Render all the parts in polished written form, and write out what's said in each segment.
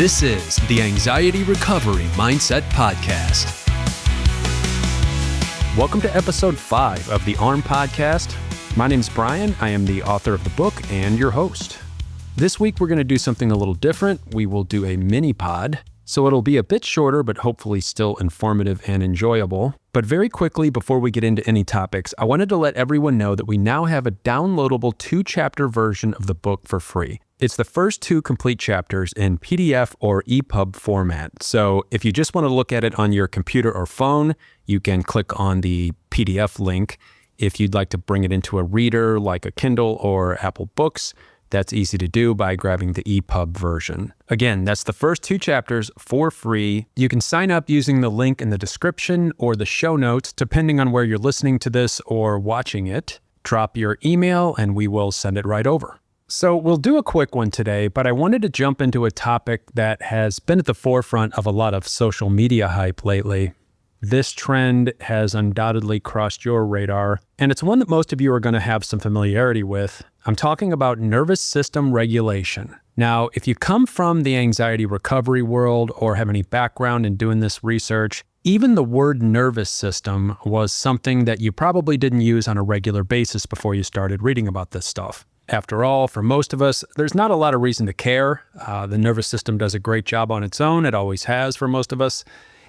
This is the Anxiety Recovery Mindset Podcast. Welcome to episode 5 of the ARM Podcast. My name's Bryan. I am the author of the book and your host. This week, we're going to do something a little different. We will do a mini pod. So it'll be a bit shorter, but hopefully still informative and enjoyable. But very quickly, before we get into any topics, I wanted to let everyone know that we now have a downloadable 2-chapter version of the book for free. It's the first 2 complete chapters in PDF or EPUB format. So if you just want to look at it on your computer or phone, you can click on the PDF link. If you'd like to bring it into a reader like a Kindle or Apple Books, that's easy to do by grabbing the EPUB version. Again, that's the first 2 chapters for free. You can sign up using the link in the description or the show notes, depending on where you're listening to this or watching it. Drop your email and we will send it right over. So we'll do a quick one today, but I wanted to jump into a topic that has been at the forefront of a lot of social media hype lately. This trend has undoubtedly crossed your radar, and it's one that most of you are going to have some familiarity with. I'm talking about nervous system regulation. Now, if you come from the anxiety recovery world or have any background in doing this research, even the word nervous system was something that you probably didn't use on a regular basis before you started reading about this stuff. After all, for most of us, there's not a lot of reason to care. The nervous system does a great job on its own. It always has for most of us.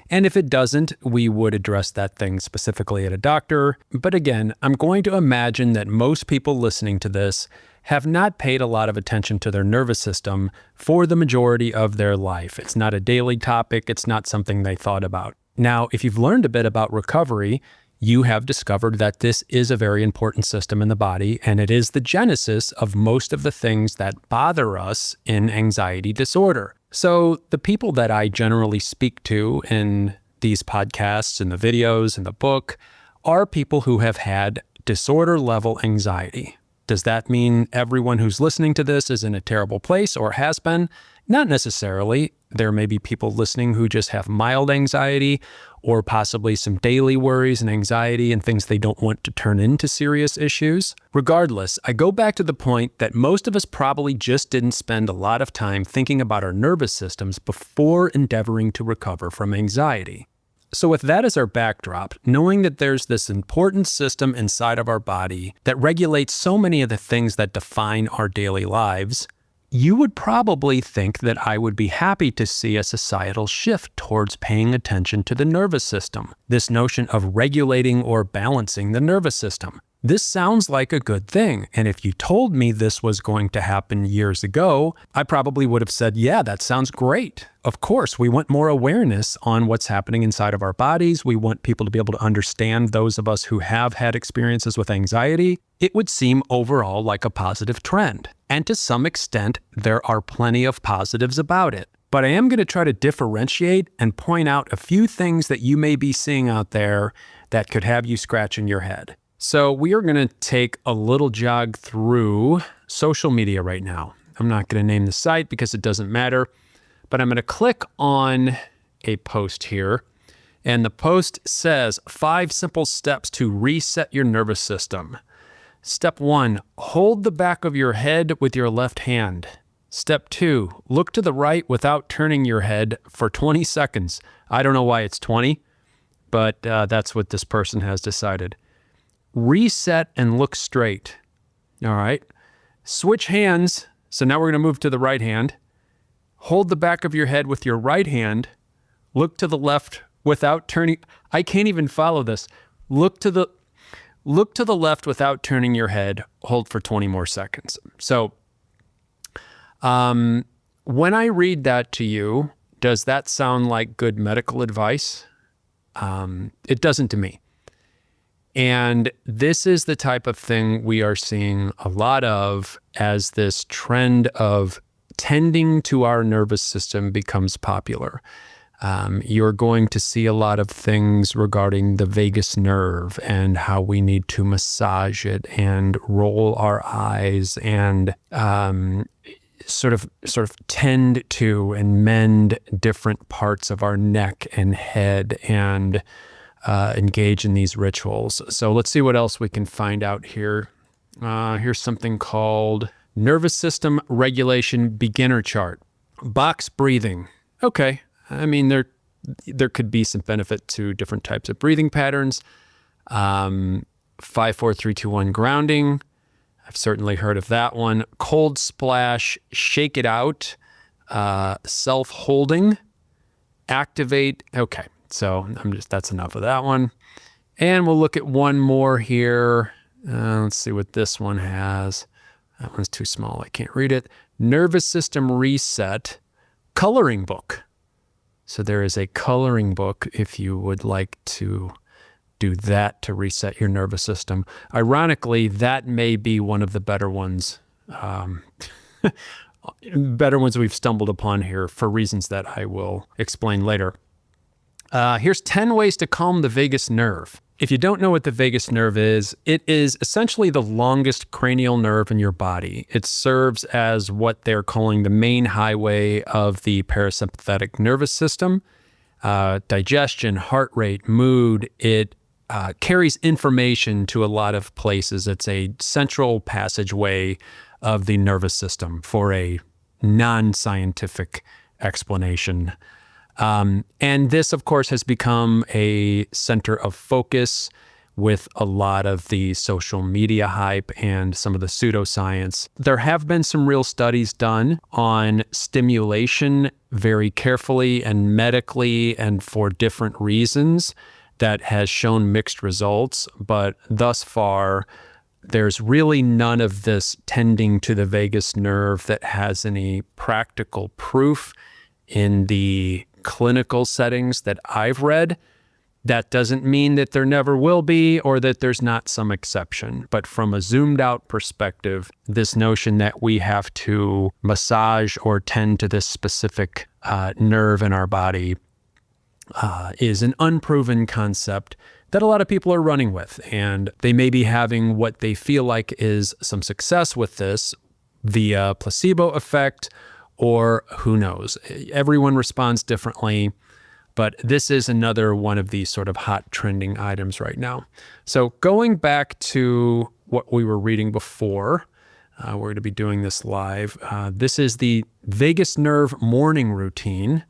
And if it doesn't, we would address that thing specifically at a doctor. But again, I'm going to imagine that most people listening to this have not paid a lot of attention to their nervous system for the majority of their life. It's not a daily topic. It's not something they thought about. Now, if you've learned a bit about recovery, you have discovered that this is a very important system in the body, and it is the genesis of most of the things that bother us in anxiety disorder. So the people that I generally speak to in these podcasts, in the videos, in the book, are people who have had disorder-level anxiety. Does that mean everyone who's listening to this is in a terrible place or has been? Not necessarily. There may be people listening who just have mild anxiety or possibly some daily worries and anxiety and things they don't want to turn into serious issues. Regardless, I go back to the point that most of us probably just didn't spend a lot of time thinking about our nervous systems before endeavoring to recover from anxiety. So with that as our backdrop, knowing that there's this important system inside of our body that regulates so many of the things that define our daily lives, you would probably think that I would be happy to see a societal shift towards paying attention to the nervous system, this notion of regulating or balancing the nervous system. This sounds like a good thing, and if you told me this was going to happen years ago, I probably would have said, yeah, that sounds great. Of course, we want more awareness on what's happening inside of our bodies. We want people to be able to understand those of us who have had experiences with anxiety. It would seem overall like a positive trend. And to some extent, there are plenty of positives about it. But I am going to try to differentiate and point out a few things that you may be seeing out there that could have you scratching your head. So we are going to take a little jog through social media right now. I'm not going to name the site because it doesn't matter, but I'm going to click on a post here. And the post says 5 simple steps to reset your nervous system. Step 1, hold the back of your head with your left hand. Step 2, look to the right without turning your head for 20 seconds. I don't know why it's 20, but that's what this person has decided. Reset and look straight. All right. Switch hands. So now we're going to move to the right hand. Hold the back of your head with your right hand. Look to the left without turning. I can't even follow this. Look to the left without turning your head. Hold for 20 more seconds. So when I read that to you, does that sound like good medical advice? It doesn't to me. And this is the type of thing we are seeing a lot of as this trend of tending to our nervous system becomes popular. You're going to see a lot of things regarding the vagus nerve and how we need to massage it and roll our eyes and sort of tend to and mend different parts of our neck and head and engage in these rituals. So let's see what else we can find out here. Here's something called Nervous System Regulation Beginner Chart. Box breathing. Okay. I mean, there could be some benefit to different types of breathing patterns. 5, 4, 3, 2, 1 grounding. I've certainly heard of that one. Cold splash, shake it out, self-holding, activate. Okay, so that's enough of that one. And we'll look at one more here. Let's see what this one has. That one's too small. I can't read it. Nervous system reset, coloring book. So there is a coloring book if you would like to do that to reset your nervous system. Ironically, that may be one of the better ones, better ones we've stumbled upon here for reasons that I will explain later. Here's 10 ways to calm the vagus nerve. If you don't know what the vagus nerve is, it is essentially the longest cranial nerve in your body. It serves as what they're calling the main highway of the parasympathetic nervous system. Digestion, heart rate, mood, it carries information to a lot of places. It's a central passageway of the nervous system for a non-scientific explanation. And this, of course, has become a center of focus with a lot of the social media hype and some of the pseudoscience. There have been some real studies done on stimulation very carefully and medically and for different reasons that has shown mixed results. But thus far, there's really none of this tending to the vagus nerve that has any practical proof in the clinical settings that I've read. That doesn't mean that there never will be or that there's not some exception. But from a zoomed out perspective, this notion that we have to massage or tend to this specific nerve in our body is an unproven concept that a lot of people are running with. And they may be having what they feel like is some success with this via placebo effect, or who knows. Everyone responds differently. But this is another one of these sort of hot trending items right now. So going back to what we were reading before, we're going to be doing this live. This is the vagus nerve morning routine.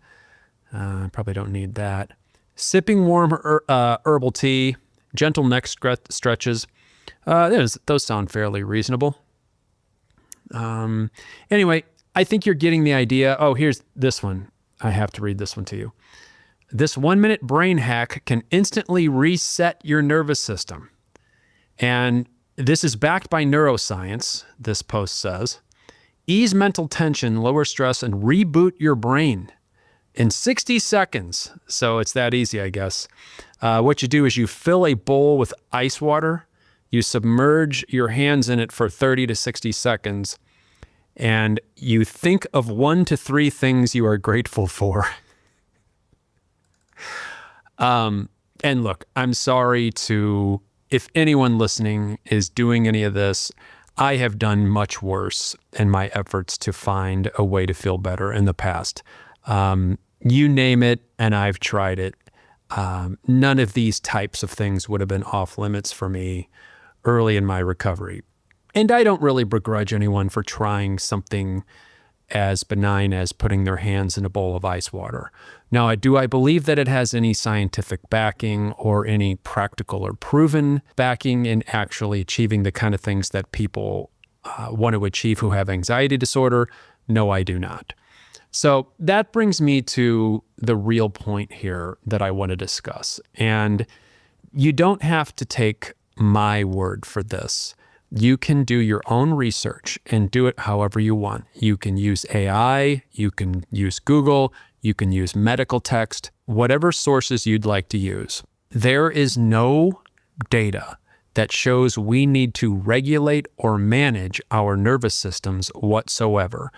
Probably don't need that. Sipping warm herbal tea, gentle neck stretches. Those sound fairly reasonable. Anyway, I think you're getting the idea. Oh, here's this one. I have to read this one to you. This 1-minute brain hack can instantly reset your nervous system. And this is backed by neuroscience, this post says. Ease mental tension, lower stress, and reboot your brain in 60 seconds. So it's that easy, I guess. What you do is you fill a bowl with ice water, you submerge your hands in it for 30 to 60 seconds, and you think of 1 to 3 things you are grateful for. And look, I'm sorry if anyone listening is doing any of this, I have done much worse in my efforts to find a way to feel better in the past. You name it, and I've tried it. None of these types of things would have been off limits for me early in my recovery. And I don't really begrudge anyone for trying something as benign as putting their hands in a bowl of ice water. Now, do I believe that it has any scientific backing or any practical or proven backing in actually achieving the kind of things that people want to achieve who have anxiety disorder? No, I do not. So that brings me to the real point here that I want to discuss. And you don't have to take my word for this. You can do your own research and do it however you want. You can use AI, you can use Google, you can use medical text, whatever sources you'd like to use. There is no data that shows we need to regulate or manage our nervous systems whatsoever.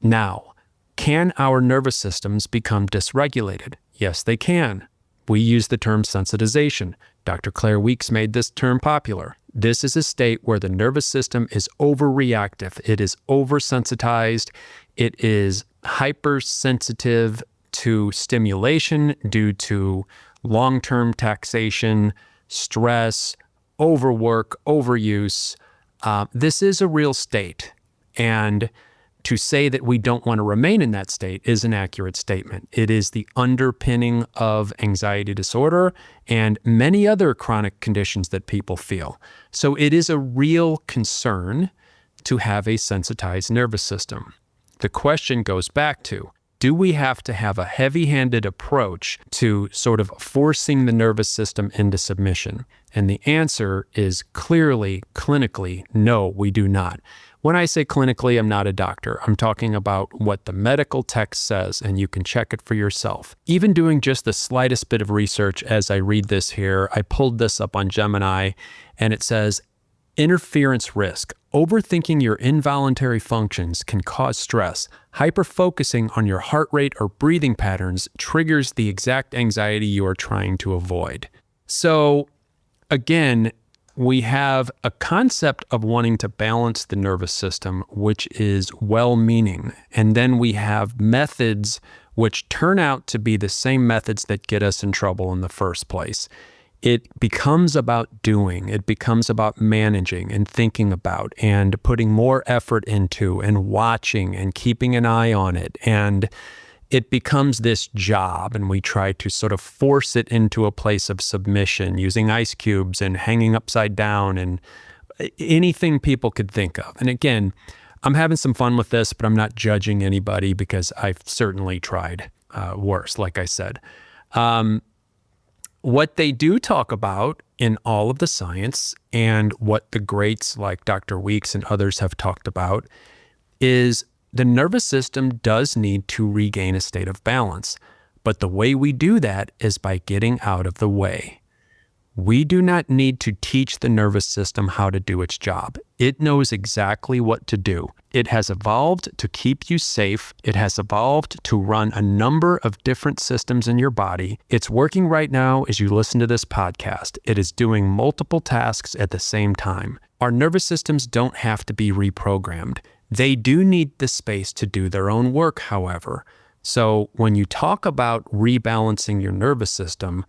Now, can our nervous systems become dysregulated? Yes, they can. We use the term sensitization. Dr. Claire Weeks made this term popular. This is a state where the nervous system is over-reactive. It is over-sensitized. It is hypersensitive to stimulation due to long-term taxation, stress, overwork, overuse. This is a real state. And To say that we don't want to remain in that state is an accurate statement. It is the underpinning of anxiety disorder and many other chronic conditions that people feel. So it is a real concern to have a sensitized nervous system. The question goes back to, do we have to have a heavy-handed approach to sort of forcing the nervous system into submission? And the answer is clearly, clinically, no, we do not. When I say clinically, I'm not a doctor. I'm talking about what the medical text says, and you can check it for yourself. Even doing just the slightest bit of research as I read this here, I pulled this up on Gemini, and it says, interference risk. Overthinking your involuntary functions can cause stress. Hyperfocusing on your heart rate or breathing patterns triggers the exact anxiety you are trying to avoid. So, again, we have a concept of wanting to balance the nervous system, which is well-meaning. And then we have methods which turn out to be the same methods that get us in trouble in the first place. It becomes about doing, it becomes about managing and thinking about and putting more effort into and watching and keeping an eye on it. And it becomes this job, and we try to sort of force it into a place of submission using ice cubes and hanging upside down and anything people could think of. And again, I'm having some fun with this, but I'm not judging anybody because I've certainly tried worse, like I said. What they do talk about in all of the science and what the greats like Dr. Weeks and others have talked about is the nervous system does need to regain a state of balance. But the way we do that is by getting out of the way. We do not need to teach the nervous system how to do its job. It knows exactly what to do. It has evolved to keep you safe. It has evolved to run a number of different systems in your body. It's working right now as you listen to this podcast. It is doing multiple tasks at the same time. Our nervous systems don't have to be reprogrammed. They do need the space to do their own work, however. So when you talk about rebalancing your nervous system,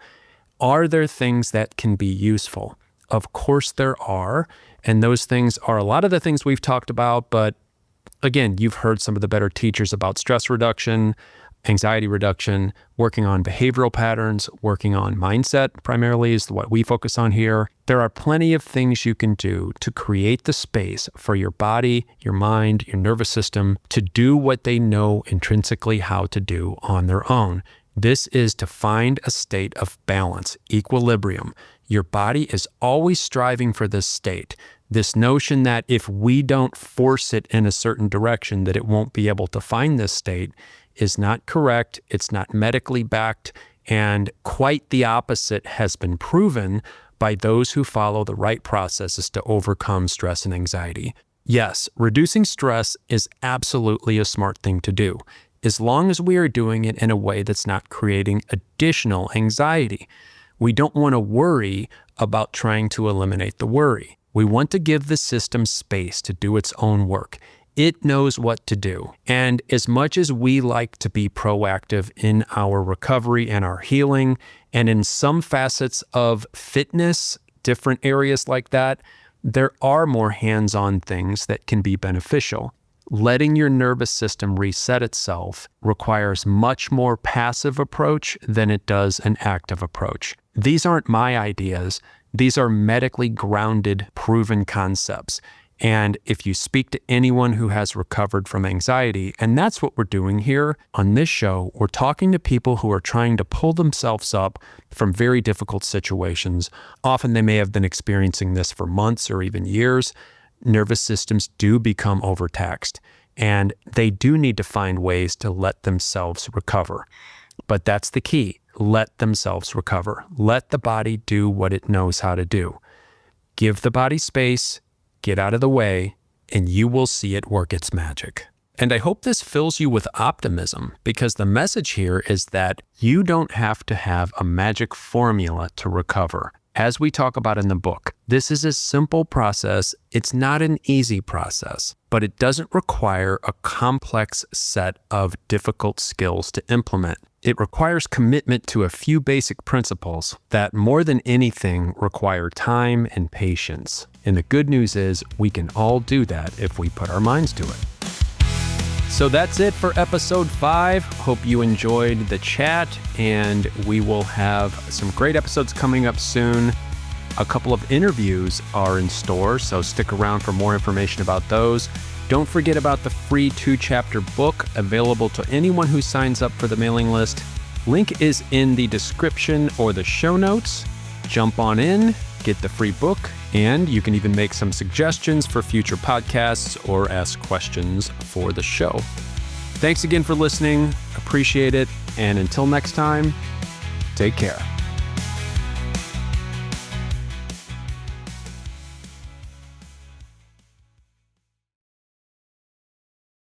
are there things that can be useful? Of course there are, and those things are a lot of the things we've talked about, but again, you've heard some of the better teachers about stress reduction, anxiety reduction, working on behavioral patterns, working on mindset primarily is what we focus on here. There are plenty of things you can do to create the space for your body, your mind, your nervous system to do what they know intrinsically how to do on their own. This is to find a state of balance, equilibrium. Your body is always striving for this state. This notion that if we don't force it in a certain direction, that it won't be able to find this state is not correct. It's not medically backed, and quite the opposite has been proven by those who follow the right processes to overcome stress and anxiety. Yes, reducing stress is absolutely a smart thing to do, as long as we are doing it in a way that's not creating additional anxiety. We don't want to worry about trying to eliminate the worry. We want to give the system space to do its own work. It knows what to do. And as much as we like to be proactive in our recovery and our healing, and in some facets of fitness, different areas like that, there are more hands-on things that can be beneficial. Letting your nervous system reset itself requires much more passive approach than it does an active approach. These aren't my ideas. These are medically grounded, proven concepts. And if you speak to anyone who has recovered from anxiety, and that's what we're doing here on this show, we're talking to people who are trying to pull themselves up from very difficult situations. Often they may have been experiencing this for months or even years. Nervous systems do become overtaxed, and they do need to find ways to let themselves recover. But that's the key. Let themselves recover. Let the body do what it knows how to do. Give the body space, get out of the way, and you will see it work its magic. And I hope this fills you with optimism, because the message here is that you don't have to have a magic formula to recover. As we talk about in the book, this is a simple process. It's not an easy process, but it doesn't require a complex set of difficult skills to implement. It requires commitment to a few basic principles that, more than anything, require time and patience. And the good news is we can all do that if we put our minds to it. So that's it for episode 5. Hope you enjoyed the chat, and we will have some great episodes coming up soon. A couple of interviews are in store, so stick around for more information about those. Don't forget about the free 2-chapter book available to anyone who signs up for the mailing list. Link is in the description or the show notes. Jump on in, get the free book, and you can even make some suggestions for future podcasts or ask questions for the show. Thanks again for listening. Appreciate it. And until next time, take care.